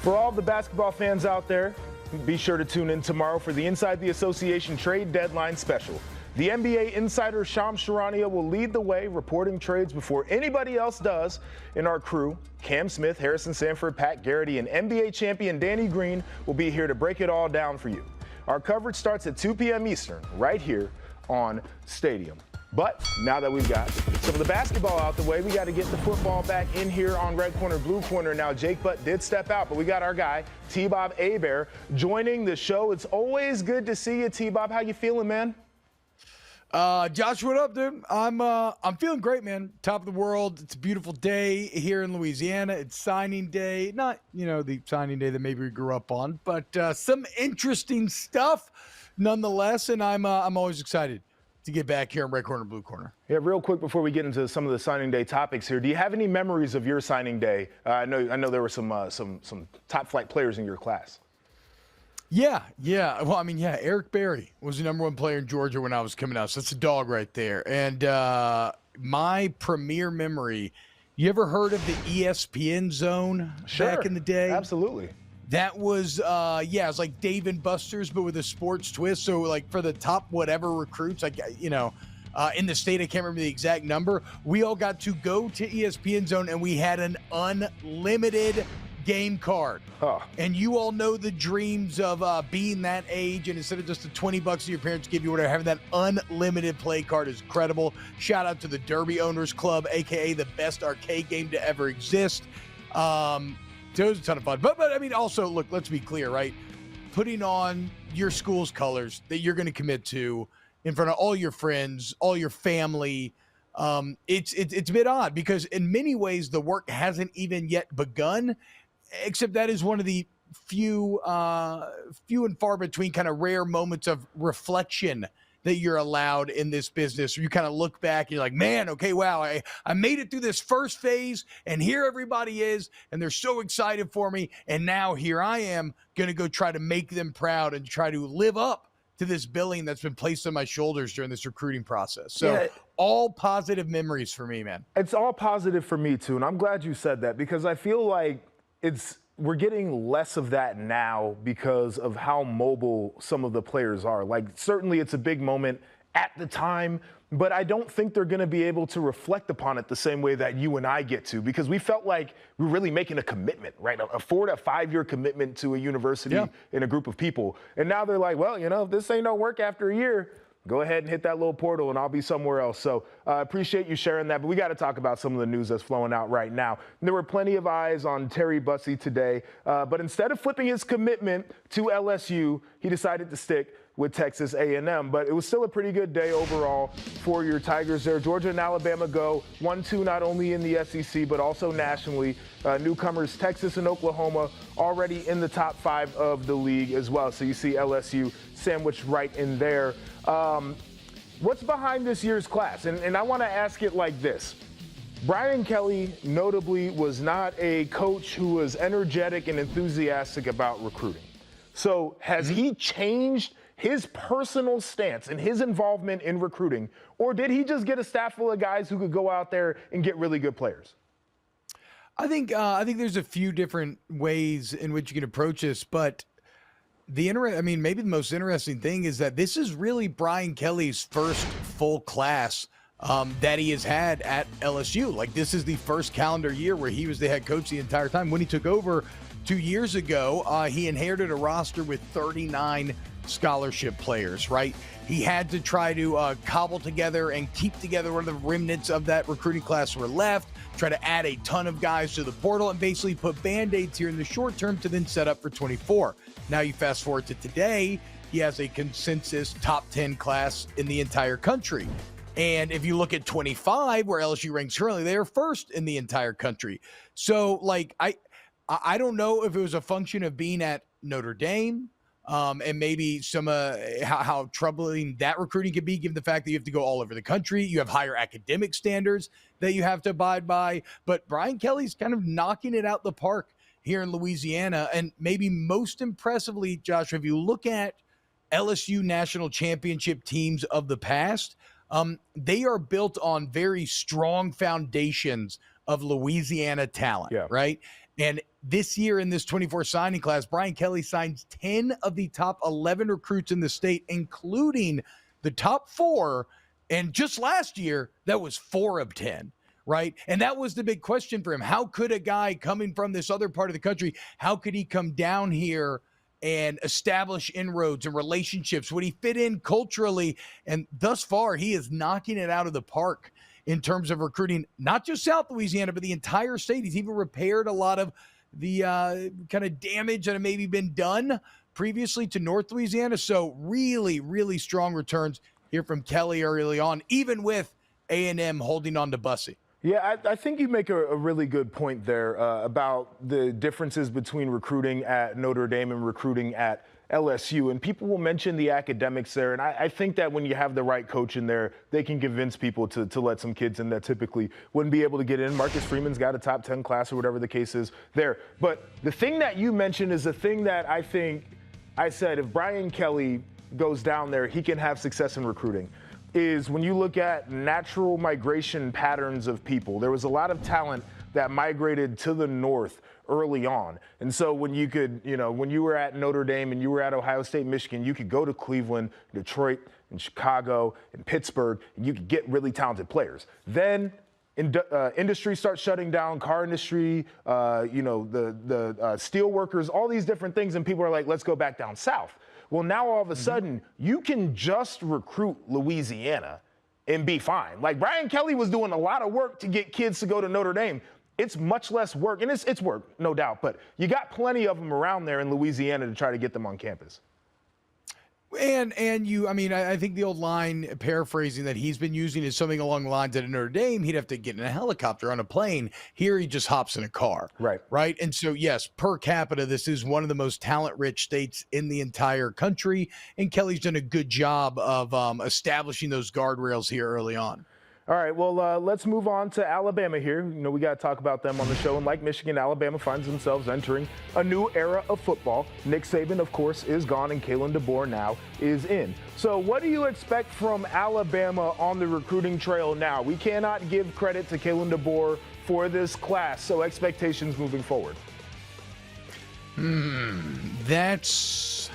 For all the basketball fans out there, be sure to tune in tomorrow for the Inside the Association Trade Deadline Special. The NBA insider Shams Charania will lead the way, reporting trades before anybody else does. In our crew, Cam Smith, Harrison Sanford, Pat Garrity, and NBA champion Danny Green will be here to break it all down for you. Our coverage starts at 2 p.m. Eastern, right here on Stadium. But now that we've got some of the basketball out the way, we got to get the football back in here on Red Corner, Blue Corner. Now, Jake Butt did step out, but we got our guy, T-Bob Hebert, joining the show. It's always good to see you, T-Bob. How you feeling, man? Josh, what up, dude? I'm feeling great, man. Top of the world. It's a beautiful day here in Louisiana. It's signing day. Not, the signing day that maybe we grew up on, but some interesting stuff nonetheless, and I'm always excited to get back here in Red Corner, Blue Corner. Yeah, real quick before we get into some of the signing day topics here, do you have any memories of your signing day? I know there were some top flight players in your class. Yeah. Well, Eric Berry was the #1 player in Georgia when I was coming out. So that's a dog right there. And my premier memory, you ever heard of the ESPN zone back in the day? Absolutely. That was, it was like Dave and Buster's, but with a sports twist. So, like, for the top whatever recruits, in the state, I can't remember the exact number, we all got to go to ESPN Zone, and we had an unlimited game card. Huh. And you all know the dreams of being that age, and instead of just the $20 that your parents give you, whatever, having that unlimited play card is incredible. Shout out to the Derby Owners Club, a.k.a. the best arcade game to ever exist. It was a ton of fun. But also, look, let's be clear, right? Putting on your school's colors that you're going to commit to in front of all your friends, all your family, it's a bit odd because in many ways the work hasn't even yet begun, except that is one of the few and far between kind of rare moments of reflection that you're allowed in this business. You kind of look back and you're like, man, okay, wow, I made it through this first phase and here everybody is and they're so excited for me. And now here I am going to go try to make them proud and try to live up to this billing that's been placed on my shoulders during this recruiting process. So all positive memories for me, man. It's all positive for me too. And I'm glad you said that because I feel like we're getting less of that now because of how mobile some of the players are. Like, certainly it's a big moment at the time, but I don't think they're going to be able to reflect upon it the same way that you and I get to because we felt like we're really making a commitment, right? A 4 to 5 year commitment to a university in a group of people. And now they're like, well, if this ain't no work after a year, go ahead and hit that little portal and I'll be somewhere else. So I appreciate you sharing that. But we got to talk about some of the news that's flowing out right now. And there were plenty of eyes on Terry Bussey today. But instead of flipping his commitment to LSU, he decided to stick with Texas A&M. But it was still a pretty good day overall for your Tigers there. Georgia and Alabama go 1-2 not only in the SEC but also nationally. Newcomers Texas and Oklahoma already in the top 5 of the league as well. So you see LSU sandwiched right in there. What's behind this year's class? And I want to ask it like this. Brian Kelly notably was not a coach who was energetic and enthusiastic about recruiting. So has he changed his personal stance and his involvement in recruiting, or did he just get a staff full of guys who could go out there and get really good players? I think there's a few different ways in which you can approach this, but maybe the most interesting thing is that this is really Brian Kelly's first full class that he has had at LSU. Like, this is the first calendar year where he was the head coach the entire time. When he took over 2 years ago, he inherited a roster with 39 scholarship players, right? He had to try to cobble together and keep together what the remnants of that recruiting class were left, try to add a ton of guys to the portal, and basically put Band-Aids here in the short term to then set up for 24. Now you fast forward to today, he has a consensus top 10 class in the entire country. And if you look at 25, where LSU ranks currently, they are first in the entire country. So, like, I don't know if it was a function of being at Notre Dame, and maybe some how troubling that recruiting could be, given the fact that you have to go all over the country. You have higher academic standards that you have to abide by. But Brian Kelly's kind of knocking it out the park here in Louisiana. And maybe most impressively, Josh, if you look at LSU national championship teams of the past, they are built on very strong foundations of Louisiana talent, right? And this year in this 24 signing class, Brian Kelly signs 10 of the top 11 recruits in the state, including the top 4. And just last year, that was 4 of 10, right? And that was the big question for him. How could a guy coming from this other part of the country, how could he come down here and establish inroads and relationships? Would he fit in culturally? And thus far, he is knocking it out of the park in terms of recruiting, not just South Louisiana, but the entire state. He's even repaired a lot of the kind of damage that had maybe been done previously to North Louisiana. So really, really strong returns here from Kelly early on, even with A&M holding on to Bussey. Yeah, I think you make a really good point there about the differences between recruiting at Notre Dame and recruiting at LSU. And people will mention the academics there. And I think that when you have the right coach in there, they can convince people to let some kids in that typically wouldn't be able to get in. Marcus Freeman's got a top 10 class or whatever the case is there. But the thing that you mentioned is the thing that I think I said, if Brian Kelly goes down there, he can have success in recruiting. Is when you look at natural migration patterns of people. There was a lot of talent that migrated to the north early on. And so when you could, when you were at Notre Dame and you were at Ohio State, Michigan, you could go to Cleveland, Detroit, and Chicago, and Pittsburgh, and you could get really talented players. Then industry starts shutting down, car industry, the steel workers, all these different things, and people are like, let's go back down south. Well, now all of a sudden, you can just recruit Louisiana and be fine. Like Brian Kelly was doing a lot of work to get kids to go to Notre Dame. It's much less work, and it's work, no doubt, but you got plenty of them around there in Louisiana to try to get them on campus. And you, I think the old line, paraphrasing that he's been using, is something along the lines that at Notre Dame, he'd have to get in a helicopter, on a plane. Here, he just hops in a car. Right. And so, yes, per capita, this is one of the most talent-rich states in the entire country. And Kelly's done a good job of establishing those guardrails here early on. All right, well, let's move on to Alabama here. We got to talk about them on the show. And like Michigan, Alabama finds themselves entering a new era of football. Nick Saban, of course, is gone, and Kalen DeBoer now is in. So what do you expect from Alabama on the recruiting trail now? We cannot give credit to Kalen DeBoer for this class, so expectations moving forward. That's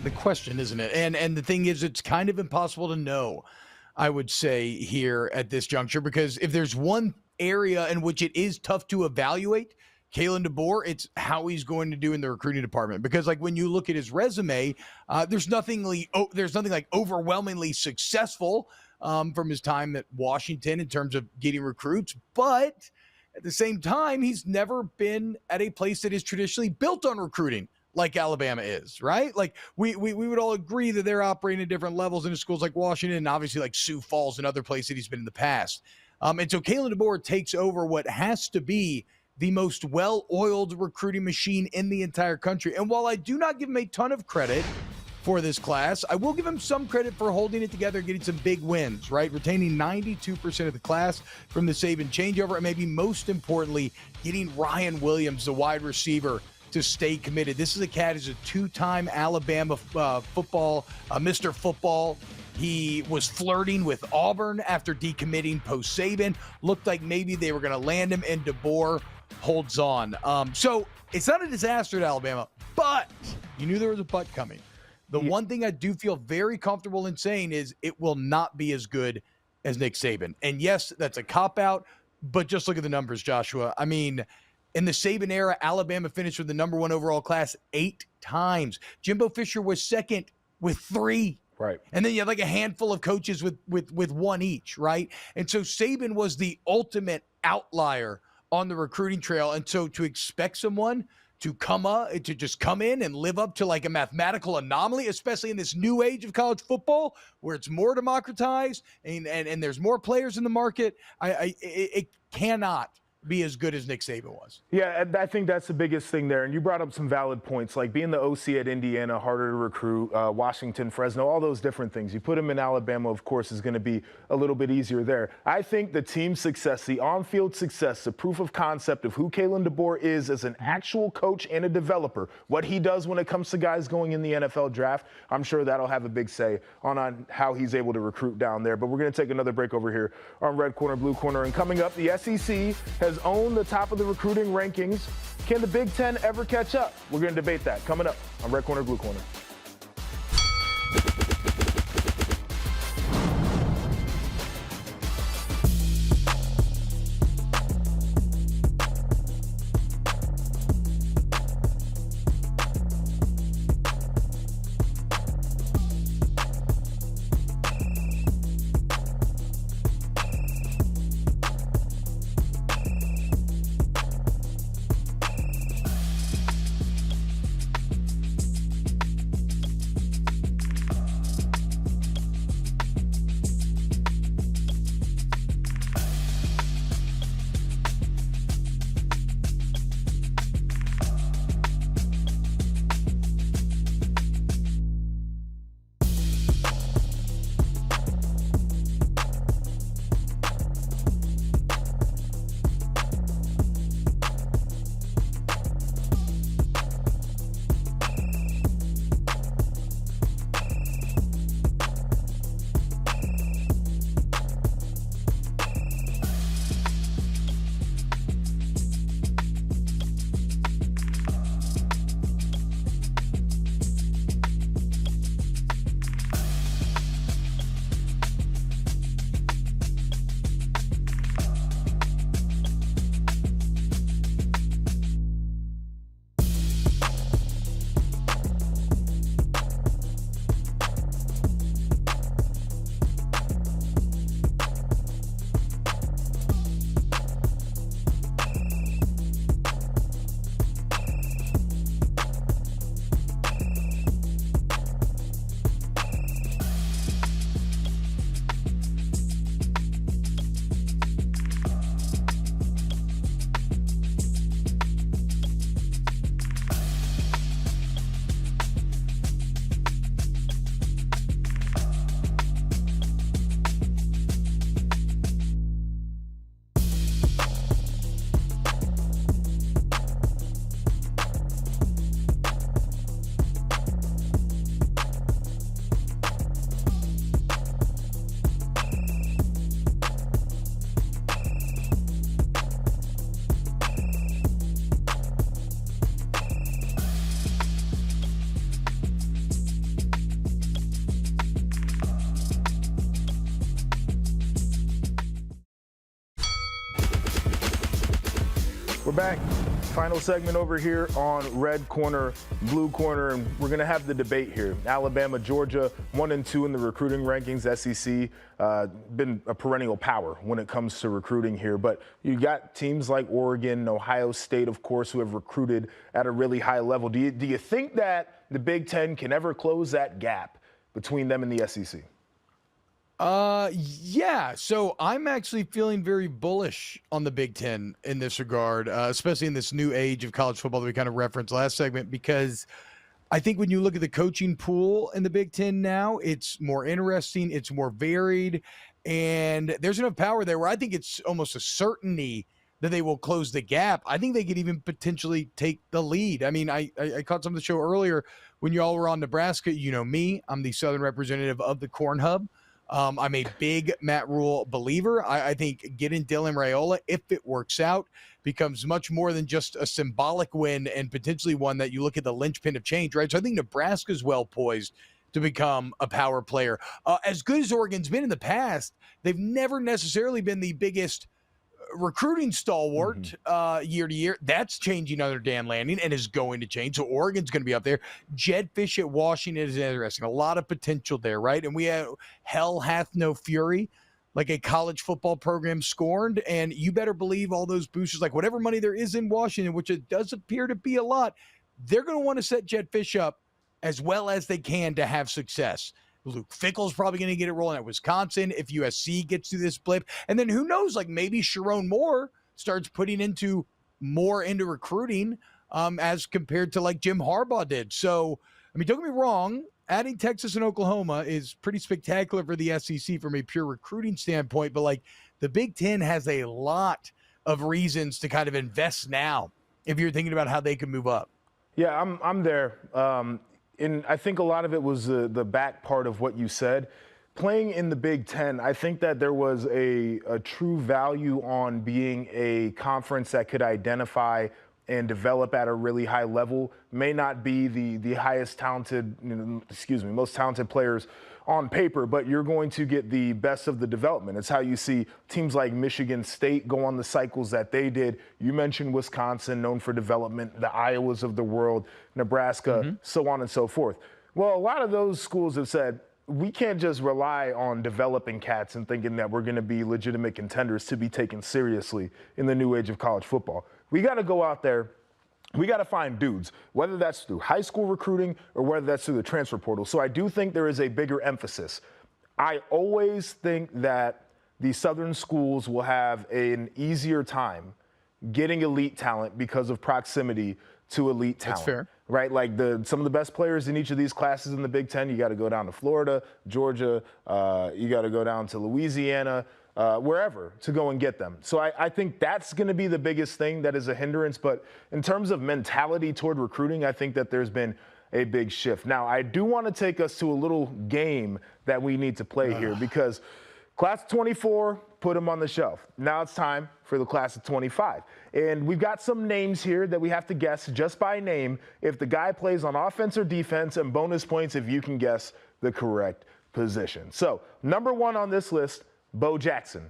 the question, isn't it? And the thing is, it's kind of impossible to know, I would say, here at this juncture, because if there's one area in which it is tough to evaluate Kalen DeBoer, it's how he's going to do in the recruiting department. Because like when you look at his resume, there's nothing like overwhelmingly successful from his time at Washington in terms of getting recruits. But at the same time, he's never been at a place that is traditionally built on recruiting like Alabama is, right? Like we would all agree that they're operating at different levels in schools like Washington and obviously like Sioux Falls and other places he's been in the past. And so Kalen DeBoer takes over what has to be the most well-oiled recruiting machine in the entire country. And while I do not give him a ton of credit for this class, I will give him some credit for holding it together, getting some big wins, right? Retaining 92% of the class from the Saban changeover, and maybe most importantly, getting Ryan Williams, the wide receiver, to stay committed. This is a cat who's a two-time Alabama football, Mr. Football. He was flirting with Auburn after decommitting post-Saban. Looked like maybe they were going to land him, and DeBoer holds on. So it's not a disaster at Alabama, but you knew there was a but coming. The one thing I do feel very comfortable in saying is it will not be as good as Nick Saban. And yes, that's a cop-out, but just look at the numbers, Joshua. I mean, in the Saban era, Alabama finished with the #1 overall class 8 times. Jimbo Fisher was second with 3. Right. And then you have like a handful of coaches with 1 each, right? And so Saban was the ultimate outlier on the recruiting trail. And so to expect someone to just come in and live up to like a mathematical anomaly, especially in this new age of college football where it's more democratized and there's more players in the market, it cannot be as good as Nick Saban was. Yeah, I think that's the biggest thing there. And you brought up some valid points, like being the OC at Indiana, harder to recruit, Washington, Fresno, all those different things. You put him in Alabama, of course, is going to be a little bit easier there. I think the team success, the on-field success, the proof of concept of who Kalen DeBoer is as an actual coach and a developer, what he does when it comes to guys going in the NFL draft, I'm sure that'll have a big say on how he's able to recruit down there. But we're going to take another break over here on Red Corner, Blue Corner. And coming up, the SEC has has owned the top of the recruiting rankings. Can the Big Ten ever catch up? We're going to debate that coming up on Red Corner, Blue Corner. We're back. Final segment over here on Red Corner, Blue Corner, and we're going to have the debate here. Alabama, Georgia, 1 and 2 in the recruiting rankings. SEC been a perennial power when it comes to recruiting here. But you got teams like Oregon, Ohio State, of course, who have recruited at a really high level. Do you think that the Big Ten can ever close that gap between them and the SEC? Yeah. So I'm actually feeling very bullish on the Big Ten in this regard, especially in this new age of college football that we kind of referenced last segment, because I think when you look at the coaching pool in the Big Ten now, it's more interesting, it's more varied, and there's enough power there where I think it's almost a certainty that they will close the gap. I think they could even potentially take the lead. I mean, I caught some of the show earlier when you all were on Nebraska. You know me, I'm the Southern representative of the Corn Hub. I'm a big Matt Rule believer. I think getting Dylan Raiola, if it works out, becomes much more than just a symbolic win and potentially one that you look at the linchpin of change, right? So I think Nebraska's well poised to become a power player. As good as Oregon's been in the past, they've never necessarily been the biggest recruiting stalwart year to year. That's changing under Dan Lanning and is going to change. So Oregon's going to be up there. Jedd Fisch at Washington is interesting. A lot of potential there, right? And we have hell hath no fury, like a college football program scorned. And you better believe all those boosters, like whatever money there is in Washington, which it does appear to be a lot, they're going to want to set Jedd Fisch up as well as they can to have success. Luke Fickell's probably going to get it rolling at Wisconsin if USC gets through this blip. And then who knows, like maybe Sharon Moore starts putting more into recruiting as compared to like Jim Harbaugh did. So, I mean, don't get me wrong, adding Texas and Oklahoma is pretty spectacular for the SEC from a pure recruiting standpoint. But like the Big Ten has a lot of reasons to kind of invest now if you're thinking about how they can move up. Yeah, I'm there. And I think a lot of it was the back part of what you said. playing in the Big Ten, I think that there was a true value on being a conference that could identify and develop at a really high level. May not be the highest talented, most talented players on paper, but you're going to get the best of the development. It's how you see teams like Michigan State go on the cycles that they did. You mentioned Wisconsin, known for development, the Iowas of the world, Nebraska, so on and so forth. Well, a lot of those schools have said, we can't just rely on developing cats and thinking that we're going to be legitimate contenders to be taken seriously in the new age of college football. We got to go out there. We got to find dudes, whether that's through high school recruiting or whether that's through the transfer portal. So I do think there is a bigger emphasis. I always think that the Southern schools will have an easier time getting elite talent because of proximity to elite talent. That's fair. Right, like some of the best players in each of these classes in the Big Ten, you got to go down to Florida, Georgia, you got to go down to Louisiana, wherever to go and get them. So I think that's going to be the biggest thing that is a hindrance. But in terms of mentality toward recruiting, I think that there's been a big shift. Now, I do want to take us to a little game that we need to play here because class of 24, put them on the shelf. Now it's time for the class of 25. And we've got some names here that we have to guess just by name if the guy plays on offense or defense, and bonus points if you can guess the correct position. So, number 1 on this list, Bo Jackson.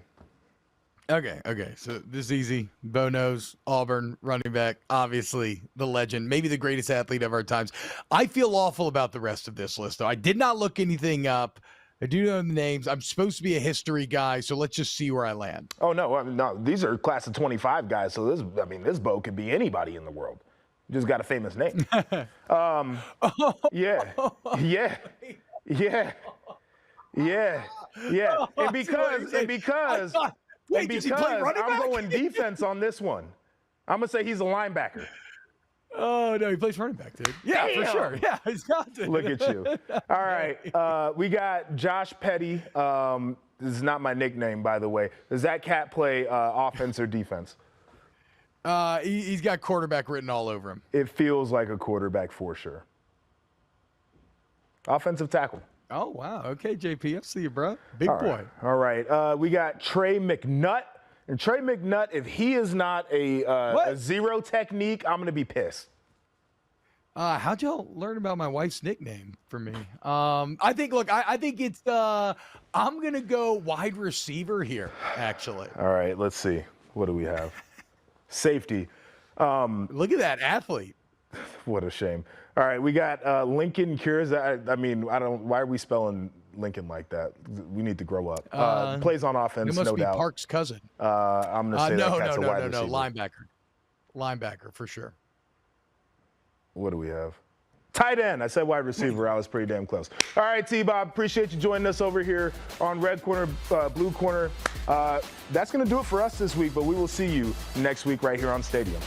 Okay. So this is easy. Bo knows, Auburn, running back, obviously the legend, maybe the greatest athlete of our times. I feel awful about the rest of this list, though. I did not look anything up. I do know the names. I'm supposed to be a history guy, so let's just see where I land. Oh, no, these are class of 25 guys, so this Bo could be anybody in the world. You just got a famous name. Yeah. And because I'm going defense on this one, I'm going to say he's a linebacker. Oh, no, he plays running back, dude. Yeah, Damn. for sure. Yeah, he's got to. Look at you. All right. We got Josh Petty. This is not my nickname, by the way. Does that cat play offense or defense? He's got quarterback written all over him. It feels like a quarterback for sure. Offensive tackle. Oh, wow. Okay, JP. I see you, bro. Big boy. All right. We got Trey McNutt. And Trey McNutt, if he is not a zero technique, I'm going to be pissed. How'd y'all learn about my wife's nickname for me? I think it's, I'm going to go wide receiver here, actually. All right, let's see. What do we have? Safety. Look at that athlete. What a shame. All right, we got Lincoln Cures. Why are we spelling Lincoln like that? We need to grow up. Plays on offense, it must no be doubt. Park's cousin. I'm going to say that cat's a wide receiver. Linebacker for sure. What do we have? Tight end. I said wide receiver. I was pretty damn close. All right, T-Bob, appreciate you joining us over here on Red Corner, Blue Corner. That's going to do it for us this week, but we will see you next week right here on Stadium.